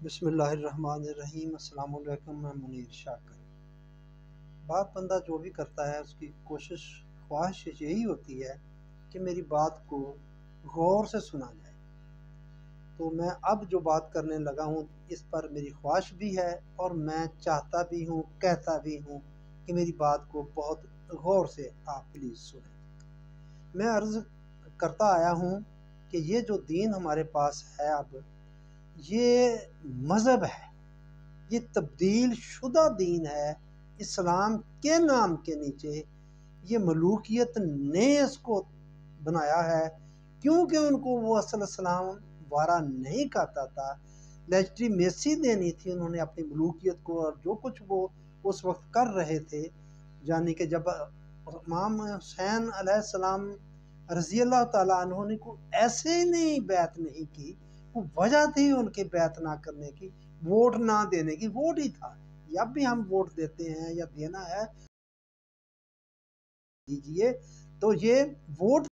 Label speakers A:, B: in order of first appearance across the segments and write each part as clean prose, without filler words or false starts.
A: بسم اللہ الرحمن الرحیم۔ السلام علیکم، میں منیر شاکر۔ بات بندہ جو بھی کرتا ہے اس کی خواہش یہی ہوتی ہے کہ میری بات کو غور سے سنا جائے۔ تو میں اب جو بات کرنے لگا ہوں اس پر میری خواہش بھی ہے اور میں چاہتا بھی ہوں، کہتا بھی ہوں کہ میری بات کو بہت غور سے آپ پلیز سنیں۔ میں عرض کرتا آیا ہوں کہ یہ جو دین ہمارے پاس ہے اب یہ مذہب ہے، یہ تبدیل شدہ دین ہے۔ اسلام کے نام کے نیچے یہ ملوکیت نے اس کو بنایا ہے، کیونکہ ان کو وہ اصل اسلام وارا نہیں کہتا تھا، لیجٹیمیسی دینی تھی انہوں نے اپنی ملوکیت کو، اور جو کچھ وہ اس وقت کر رہے تھے، یعنی کہ جب امام حسین علیہ السلام رضی اللہ تعالیٰ عنہ نے کو ایسے ہی نہیں بیعت نہیں کی، وہ وجہ تھی ان کے بیعت نہ کرنے کی، ووٹ نہ دینے کی۔ ووٹ ہی تھا، اب بھی ہم ووٹ دیتے ہیں یا دینا ہے دیجئے، تو یہ ووٹ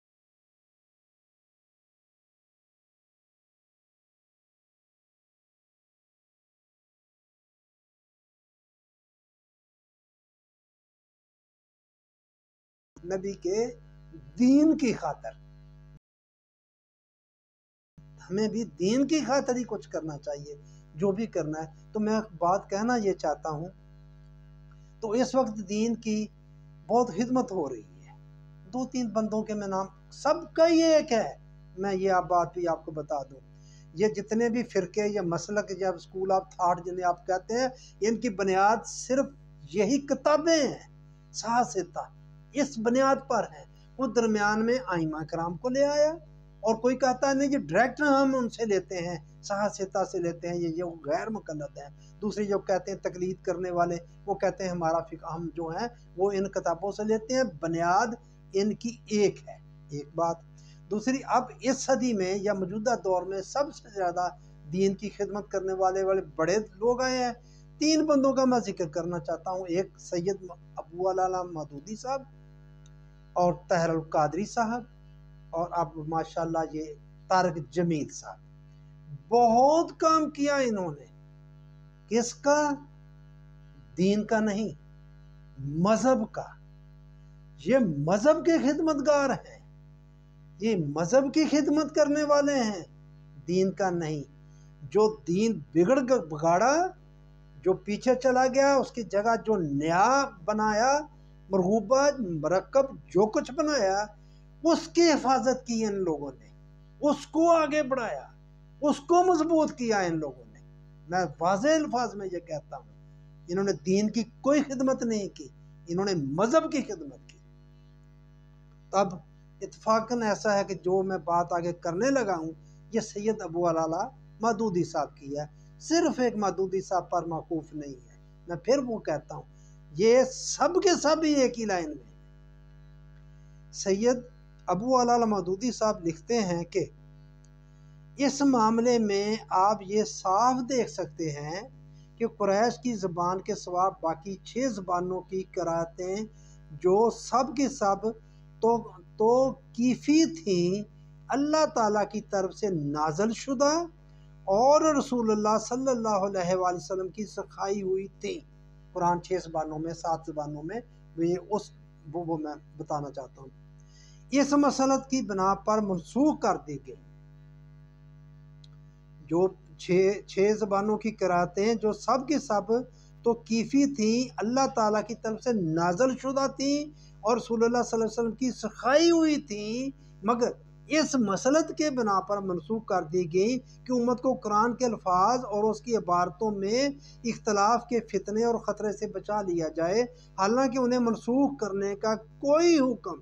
A: نبی کے دین کی خاطر، ہمیں بھی دین کی خاطر ہی کچھ کرنا چاہیے جو بھی کرنا ہے۔ تو میں بات کہنا یہ چاہتا ہوں، تو اس وقت دین کی بہت خدمت ہو رہی ہے۔ 2-3 بندوں کے میں نام، سب کا یہ ایک ہے، میں یہ بات بھی آپ کو بتا دوں، یہ جتنے بھی فرقے یا مسلک یا اسکول آف تھاٹ جنہیں آپ کہتے ہیں، ان کی بنیاد صرف یہی کتابیں ہیں، صحافتہ اس بنیاد پر ہیں۔ وہ درمیان میں ائمہ کرام کو لے آیا، اور کوئی کہتا ہے نہیں یہ ڈائریکٹ ہم ان سے لیتے ہیں، صحافتہ سے لیتے ہیں، یہ غیر مقلد ہیں۔ دوسری جو کہتے ہیں تقلید کرنے والے، وہ کہتے ہیں ہمارا فقہ ہم جو ہیں وہ ان کتابوں سے لیتے ہیں، بنیاد ان کی ایک ہے۔ ایک بات دوسری، اب اس صدی میں یا موجودہ دور میں سب سے زیادہ دین کی خدمت کرنے والے بڑے لوگ آئے ہیں۔ 3 بندوں کا میں ذکر کرنا چاہتا ہوں، ایک سید ابو العلا مودودی صاحب، اور طاہر القادری صاحب، اور اب ماشاءاللہ یہ طارق جمیل صاحب۔ بہت کام کیا انہوں نے، کس کا؟ دین کا نہیں، مذہب کا۔ یہ مذہب کے خدمتگار ہیں، یہ مذہب کی خدمت کرنے والے ہیں، دین کا نہیں۔ جو دین بگاڑا، جو پیچھے چلا گیا، اس کی جگہ جو نیا بنایا، مرغوبہ مرکب جو کچھ بنایا، اس کی حفاظت کی ان لوگوں نے، اس کو آگے بڑھایا، اس کو مضبوط کیا ان لوگوں نے۔ میں واضح الفاظ میں یہ کہتا ہوں، انہوں نے دین کی کوئی خدمت نہیں کی، انہوں نے مذہب کی خدمت کی۔ اب اتفاقاً ایسا ہے کہ جو میں بات آگے کرنے لگا ہوں یہ سید ابو العلا مودودی صاحب کی ہے، صرف ایک مودودی صاحب پر موقوف نہیں ہے۔ میں پھر وہ کہتا ہوں یہ سب کے سب ہی ایک ہی لائن میں۔ سید ابو العلا مودودی صاحب لکھتے ہیں کہ اس معاملے میں آپ یہ صاف دیکھ سکتے ہیں کہ قریش کی زبان کے سوا باقی 6 زبانوں کی قرأتیں جو سب کی سب توقیفی تھیں، اللہ تعالیٰ کی طرف سے نازل شدہ اور رسول اللہ صلی اللہ علیہ وآلہ وسلم کی سکھائی ہوئی تھیں۔ قرآن 6 زبانوں میں، 7 زبانوں میں، وہ میں بتانا چاہتا ہوں۔ اس مسلط کی بنا پر منسوخ کر دی گئی جو 6 زبانوں کی قرأتیں جو سب کی سب توقیفی تھیں، اللہ تعالیٰ کی طرف سے نازل شدہ تھیں اور رسول اللہ صلی اللہ علیہ وسلم کی سکھائی ہوئی تھیں، مگر اس مسلط کے بنا پر منسوخ کر دی گئی کہ امت کو قرآن کے الفاظ اور اس کی عبارتوں میں اختلاف کے فتنے اور خطرے سے بچا لیا جائے، حالانکہ انہیں منسوخ کرنے کا کوئی حکم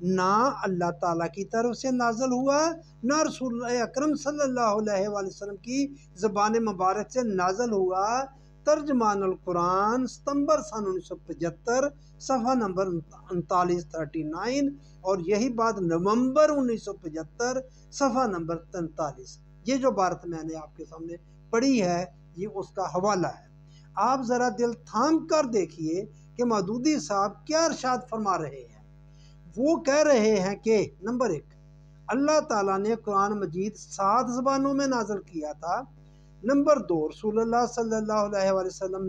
A: نہ اللہ تعالیٰ کی طرف سے نازل ہوا، نہ رسول اللہ اکرم صلی اللہ علیہ وآلہ وسلم کی زبان مبارک سے نازل ہوا۔ ترجمان القرآن ستمبر سن 1975، صفحہ نمبر 39 اور یہی بات نومبر 1975، صفحہ نمبر 43۔ یہ جو عبارت میں نے آپ کے سامنے پڑھی ہے یہ اس کا حوالہ ہے۔ آپ ذرا دل تھام کر دیکھیے کہ مودودی صاحب کیا ارشاد فرما رہے ہیں۔ وہ کہہ رہے ہیں کہ نمبر 1، اللہ تعالیٰ نے قرآن مجید 7 زبانوں میں نازل کیا تھا، نمبر 2، رسول اللہ صلی اللہ علیہ وآلہ وسلم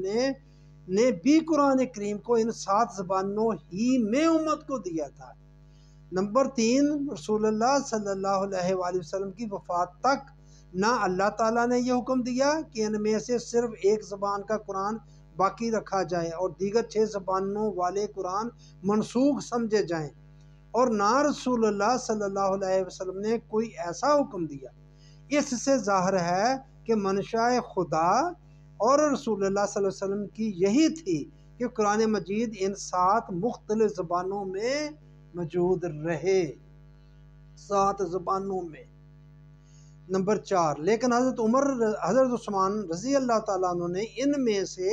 A: نے بھی قرآن کریم کو ان 7 زبانوں ہی میں امت کو دیا تھا۔ نمبر 3، رسول اللہ صلی اللہ علیہ وآلہ وسلم کی وفات تک نہ اللہ تعالیٰ نے یہ حکم دیا کہ ان میں سے صرف ایک زبان کا قرآن باقی رکھا جائے اور دیگر 6 زبانوں والے قرآن منسوخ سمجھے جائیں، اور نہ رسول اللہ صلی اللہ علیہ وسلم نے کوئی ایسا حکم دیا۔ اس سے ظاہر ہے کہ منشاء خدا اور رسول اللہ صلی اللہ علیہ وسلم کی یہی تھی کہ قرآن مجید ان 7 مختلف زبانوں میں موجود رہے، 7 زبانوں میں۔ نمبر 4، لیکن حضرت عثمان رضی اللہ تعالیٰ عنہ نے ان میں سے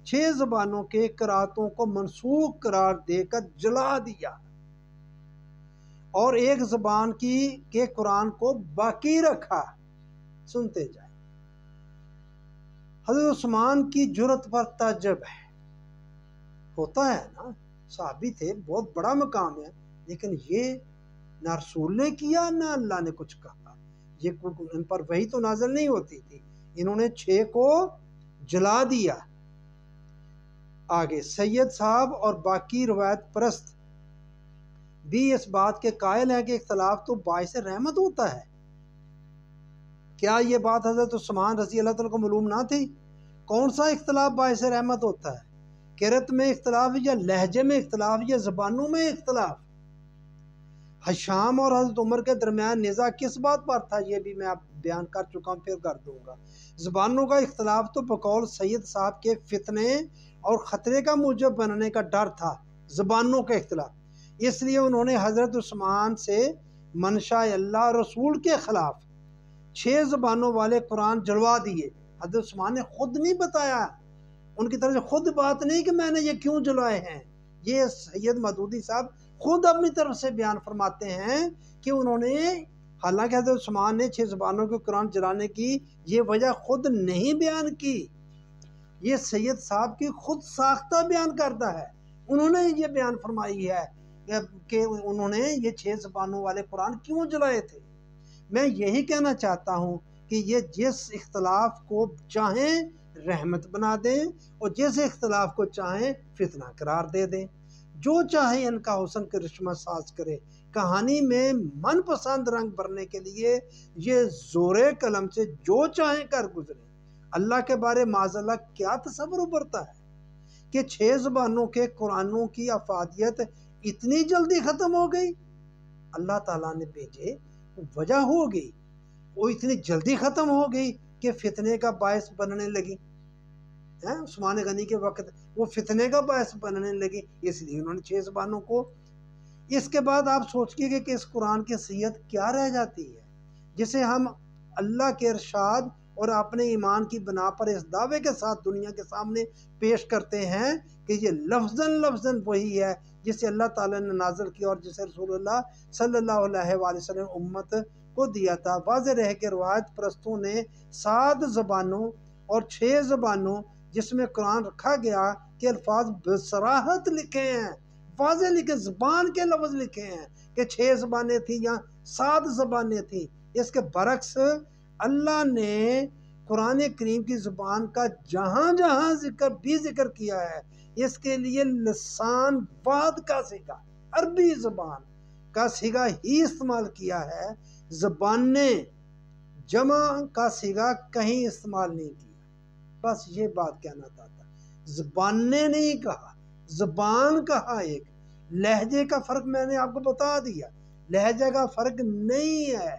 A: 6 زبانوں کے قراتوں کو منسوخ قرار دے کر جلا دیا اور ایک زبان کے قرآن کو باقی رکھا۔ سنتے جائیں۔ حضرت عثمان کی جرأت پر تعجب ہے۔ ہوتا ہے نا، صحابی تھے، بہت بڑا مقام ہے، لیکن یہ نہ رسول نے کیا نہ اللہ نے کچھ کہا۔ یہ ان پر وحی تو نازل نہیں ہوتی تھی، انہوں نے 6 کو جلا دیا۔ آگے سید صاحب اور باقی روایت پرست بھی اس بات کے قائل ہیں کہ اختلاف تو باعث رحمت ہوتا ہے۔ کیا یہ بات حضرت عثمان رضی اللہ تعالیٰ کو معلوم نہ تھی؟ کون سا اختلاف باعث رحمت ہوتا ہے؟ قرأت میں اختلاف یا لہجے میں اختلاف یا زبانوں میں اختلاف؟ حشام اور حضرت عمر کے درمیان نزاع کس بات پر تھا؟ یہ بھی میں اب بیان کر چکا ہوں، پھر کر دوں گا۔ زبانوں کا اختلاف تو بقول سید صاحب کے فتنے اور خطرے کا موجب بننے کا ڈر تھا۔ زبانوں کا اختلاف، اس لیے انہوں نے حضرت عثمان سے منشاء اللہ رسول کے خلاف 6 زبانوں والے قرآن جلوا دیے۔ حضرت عثمان نے خود نہیں بتایا، ان کی طرف سے خود بات نہیں کہ میں نے یہ کیوں جلائے ہیں، یہ سید مودودی صاحب خود اپنی طرف سے بیان فرماتے ہیں کہ انہوں نے، حالانکہ حضرت عثمان نے 6 زبانوں کے قرآن جلانے کی یہ وجہ خود نہیں بیان کی، یہ سید صاحب کی خود ساختہ بیان کرتا ہے۔ انہوں نے یہ بیان فرمائی ہے کہ انہوں نے یہ 6 زبانوں والے قرآن کیوں جلائے تھے۔ میں یہی کہنا چاہتا ہوں کہ یہ جس اختلاف کو چاہیں رحمت بنا دیں اور جس اختلاف کو چاہیں فتنہ قرار دے دیں، جو چاہے ان کا حسن کرشمہ ساز کرے، کہانی میں من پسند رنگ بھرنے کے لیے یہ زور قلم سے جو چاہیں کر گزرے۔ اللہ کے بارے معاذ اللہ کیا تصور ابھرتا ہے کہ 6 زبانوں کے قرآنوں کی افادیت اتنی جلدی ختم ہو گئی؟ اللہ تعالیٰ نے بھیجے، وجہ ہوگی، وہ اتنی جلدی ختم ہو گئی کہ فتنے کا باعث بننے لگی۔ عثمان غنی کے وقت وہ فتنے کا باعث بننے لگی، اس لیے انہوں نے 6 زبانوں کو۔ اس کے بعد آپ سوچئے کہ اس قرآن کی صحت کیا رہ جاتی ہے جسے ہم اللہ کے ارشاد اور اپنے ایمان کی بنا پر اس دعوے کے ساتھ دنیا کے سامنے پیش کرتے ہیں کہ یہ لفظاً وہی ہے جسے اللہ تعالیٰ نے نازل کیا اور جسے رسول اللہ صلی اللہ علیہ وآلہ وسلم امت کو دیا تھا۔ واضح رہے کہ روایت پرستوں نے 7 زبانوں اور 6 زبانوں جس میں قرآن رکھا گیا کہ الفاظ بصراحت لکھے ہیں، واضح لکھے، زبان کے لفظ لکھے ہیں کہ 6 زبانیں تھیں یا 7 زبانیں تھیں۔ اس کے برعکس اللہ نے قرآن کریم کی زبان کا جہاں جہاں ذکر کیا ہے، اس کے لیے لسان واحد کا صیغہ، عربی زبان کا صیغہ ہی استعمال کیا ہے، زبانیں جمع کا صیغہ کہیں استعمال نہیں کیا۔ بس یہ بات کہنا تھا، زبانیں نہیں کہا، زبان کہا۔ ایک لہجے کا فرق میں نے آپ کو بتا دیا، لہجے کا فرق نہیں ہے۔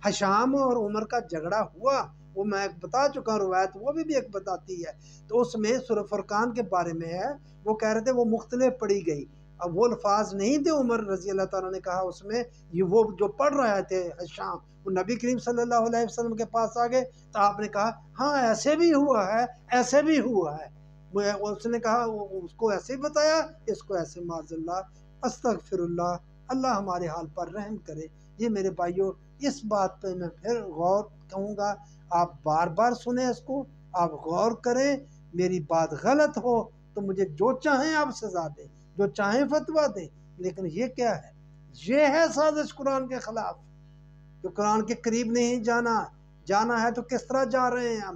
A: حشام اور عمر کا جھگڑا ہوا، وہ میں بتا چکا ہوں، روایت وہ بھی ایک بتاتی ہے، تو اس میں سورہ فرقان کے بارے میں ہے، وہ کہہ رہے تھے وہ مختلف پڑھی گئی، اب وہ الفاظ نہیں تھے عمر رضی اللہ تعالیٰ نے کہا اس میں، یہ وہ جو پڑھ رہے تھے حشام، وہ نبی کریم صلی اللہ علیہ وسلم کے پاس آ گئے تو آپ نے کہا ہاں ایسے بھی ہوا ہے، ایسے بھی ہوا ہے۔ اس نے کہا اس کو ایسے ہی بتایا، اس کو ایسے، معاذ اللہ، استغفر اللہ، اللہ ہمارے حال پر رحم کرے۔ یہ میرے بھائیوں، اس بات پہ میں پھر غور کہوں گا، آپ بار بار سنیں اس کو، آپ غور کریں، میری بات غلط ہو تو مجھے جو چاہیں آپ سزا دیں، جو چاہیں فتویٰ دیں، لیکن یہ کیا ہے؟ یہ ہے سازش قرآن کے خلاف، جو قرآن کے قریب نہیں جانا ہے تو کس طرح جا رہے ہیں ہم؟